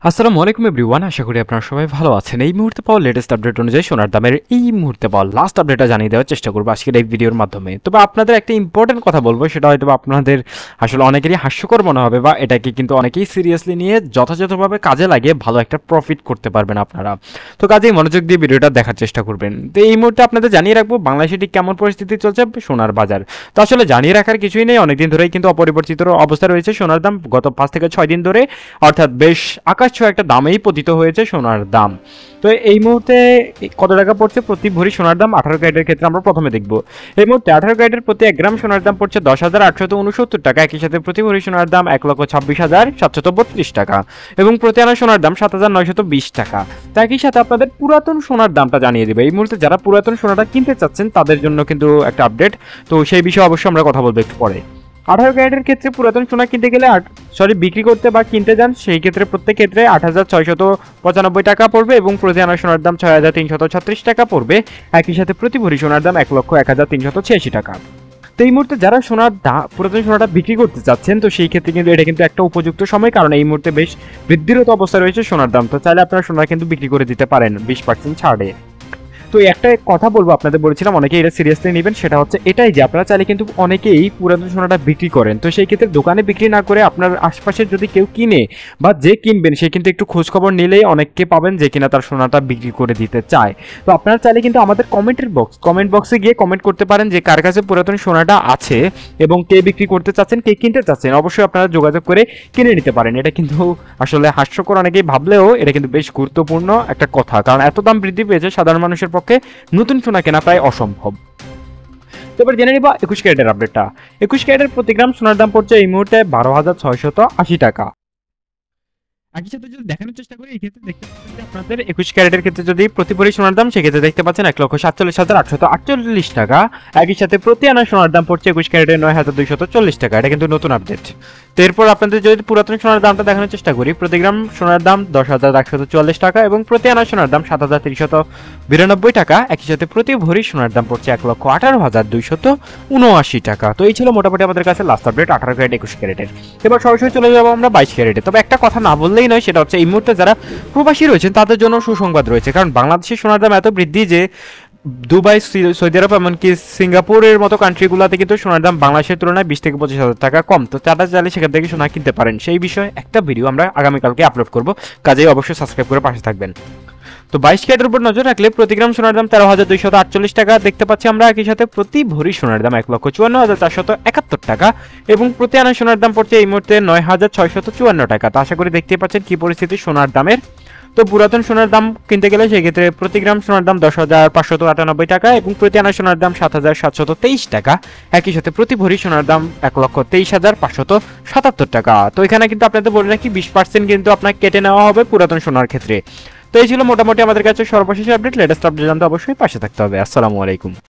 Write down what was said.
আসসালামু আলাইকুম এভরিওয়ান, আশা করি আপনারা সবাই ভালো আছেন। এই মুহূর্তে পাওয়া লেটেস্ট আপডেট অনুযায়ী সোনার দামের এই মুহূর্তে পাওয়া লাস্ট আপডেটটা জানিয়ে দেওয়ার চেষ্টা করবো আজকের এই ভিডিওর মাধ্যমে। তবে আপনাদের একটা ইম্পর্টেন্ট কথা বলবো, সেটা হয়তো আপনাদের আসলে অনেকেরই হাস্যকর মনে হবে, বা এটাকে কিন্তু অনেকেই সিরিয়াসলি নিয়ে যথাযথভাবে কাজে লাগিয়ে ভালো একটা প্রফিট করতে পারবেন আপনারা। তো কাজেই মনোযোগ দিয়ে ভিডিওটা দেখার চেষ্টা করবেন। তো এই মুহূর্তে আপনাদের জানিয়ে রাখবো বাংলাদেশে ঠিক কেমন পরিস্থিতি চলছে সোনার বাজার। তো আসলে জানিয়ে রাখার কিছুই নেই, অনেকদিন ধরেই কিন্তু অপরিবর্তিত অবস্থা রয়েছে সোনার দাম। গত 5 থেকে 6 দিন ধরে অর্থাৎ বেশ আকাশ ছোঁয়া একটা দামেই পতিত হয়েছে সোনার দাম। তো এই মুহূর্তে কত টাকা পড়ছে প্রতি ভরি সোনার দাম 18 ক্যারেটের ক্ষেত্রে আমরা প্রথমে দেখব। এই মুহূর্তে 18 ক্যারেটের প্রতি 1 গ্রাম সোনার দাম পড়ছে 10,869 টাকা। একই সাথে প্রতি ভরি সোনার দাম 1,26,732 টাকা এবং প্রতি আনা সোনার দাম 7,920 টাকা। তো একই সাথে আপনাদের পুরাতন সোনার দামটা জানিয়ে দেবে। এই মুহূর্তে যারা পুরাতন সোনাটা কিনতে চাচ্ছেন তাদের জন্য কিন্তু একটা আপডেট, তো সেই বিষয়ে অবশ্যই আমরা কথা বলবো একটু পরে। 18 ক্যারেটের ক্ষেত্রে পুরাতন সোনা কিনতে গেলে বিক্রি করতে বা কিনতে যান, সেই ক্ষেত্রে প্রত্যেক ক্ষেত্রে 8,695 টাকা পড়বে এবং প্রতি আনা সোনার দাম 6,336 টাকা পড়বে। একই সাথে প্রতি ভরি সোনার দাম 1,01,386 টাকা। তো এই মুহূর্তে যারা পুরাতন সোনাটা বিক্রি করতে চাচ্ছেন, তো সেই ক্ষেত্রে কিন্তু এটা কিন্তু একটা উপযুক্ত সময়, কারণ এই মুহূর্তে বেশ বৃদ্ধিরত অবস্থা রয়েছে সোনার দাম। তো চাইলে আপনারা সোনা কিন্তু বিক্রি করে দিতে পারেন 20% ছাড়ে। তো একটা কথা বলবো, আপনাদের বলেছিলাম অনেকে এটা সিরিয়াসলি নেবেন, সেটা হচ্ছে এটাই যে আপনারা চাইলে কিন্তু অনেকেই পুরাতন সোনাটা বিক্রি করেন। তো সেই ক্ষেত্রে দোকানে বিক্রি না করে আপনার আশপাশে যদি কেউ কিনে বা যে কিনবেন সে কিন্তু একটু খোঁজ খবর নিলেই অনেককে পাবেন যে কিনা তার সোনাটা বিক্রি করে দিতে চায়। তো আপনারা চাইলে কিন্তু আমাদের কমেন্ট বক্সে গিয়ে কমেন্ট করতে পারেন যে কার কাছে পুরাতন সোনাটা আছে এবং কে বিক্রি করতে চাচ্ছেন, কে কিনতে চাচ্ছেন। অবশ্যই আপনারা যোগাযোগ করে কিনে নিতে পারেন। এটা কিন্তু আসলে হাস্যকর অনেকেই ভাবলেও এটা কিন্তু বেশ গুরুত্বপূর্ণ একটা কথা, কারণ এত দাম বৃদ্ধি পেয়েছে সাধারণ মানুষের পক্ষে নতুন সোনা কেনা প্রায় অসম্ভব। তো এবার জেনে নিব 21 ক্যারেটের আপডেটটা। 21 ক্যারেটের প্রতি গ্রাম সোনার দাম পড়ছে এই মুহূর্তে 12,680 টাকা। একই সাথে যদি দেখানোর চেষ্টা করি, এই ক্ষেত্রে দেখতে পাচ্ছেন যে আপনাদের 21 ক্যারেটের ক্ষেত্রে যদি প্রতি ভরি সোনার দাম, সেক্ষেত্রে দেখতে পাচ্ছেন 1,47,848 টাকা। একই সাথে প্রতি আনা সোনার দাম পড়ছে 21 ক্যারেটের 9,240 টাকা। এটা কিন্তু নতুন আপডেট। তো এরপর আপনাদের যদি পুরাতন সোনার দামটা দেখানোর চেষ্টা করি, প্রতি গ্রাম সোনার দাম 10,144 টাকা এবং প্রতি আনা সোনার দাম 7,392 টাকা। একই সাথে প্রতি ভরি সোনার দাম পড়ছে 1,18,279 টাকা। তো এই ছিল মোটামুটি আমাদের কাছে লাস্ট আপডেট 18 ক্যারেট 21 ক্যারেটের। এবার সরাসরি চলে যাবো আমরা 22 ক্যারেটে। তবে একটা কথা না বললেই নয়, সেটা হচ্ছে এই মুহূর্তে যারা প্রবাসী রয়েছেন তাদের জন্য সুসংবাদ রয়েছে, কারণ বাংলাদেশের সোনার দাম এত বৃদ্ধি যে দুবাই, সৌদি আরব, এমনকি সিঙ্গাপুরের মতো কান্ট্রিগুলোতে কিন্তু সোনার দাম বাংলাদেশের তুলনায় 20 থেকে 25,000 টাকা কম। তো তারা চাইলে সেখান থেকে সোনা কিনতে পারেন। সেই বিষয়ে একটা ভিডিও আমরা আগামীকালকে আপলোড করব, কাজেই অবশ্যই সাবস্ক্রাইব করে পাশে থাকবেন। তো 22 ক্যারেটের উপর নজর রাখলে প্রতি গ্রাম সোনার দাম 13,248 টাকা দেখতে পাচ্ছি আমরা। একই সাথে প্রতি ভরি সোনার দাম 1,54,471 টাকা এবং প্রতি আনা সোনার দাম পড়ছে এই মুহূর্তে 9,654 টাকা। তো আশা করি দেখতেই পাচ্ছেন কি পরিস্থিতি সোনার দামের। তো পুরাতন সোনার দাম কিনতে গেলে সেক্ষেত্রে প্রতি গ্রাম সোনার দাম 10,598 টাকা এবং প্রতি আনা সোনার দাম 7,723 টাকা। একই সাথে প্রতি ভরি সোনার দাম 1,23,577 টাকা। তো এখানে কিন্তু আপনাদের বলে রাখি 20% কিন্তু আপনাকে কেটে নেওয়া হবে পুরাতন সোনার ক্ষেত্রে। তো এই ছিল মোটামুটি আমাদের কাছে সর্বশেষ আপডেট। লেটেস্ট আপডেট জানতে অবশ্যই পাশে থাকতে হবে। আসসালামু আলাইকুম।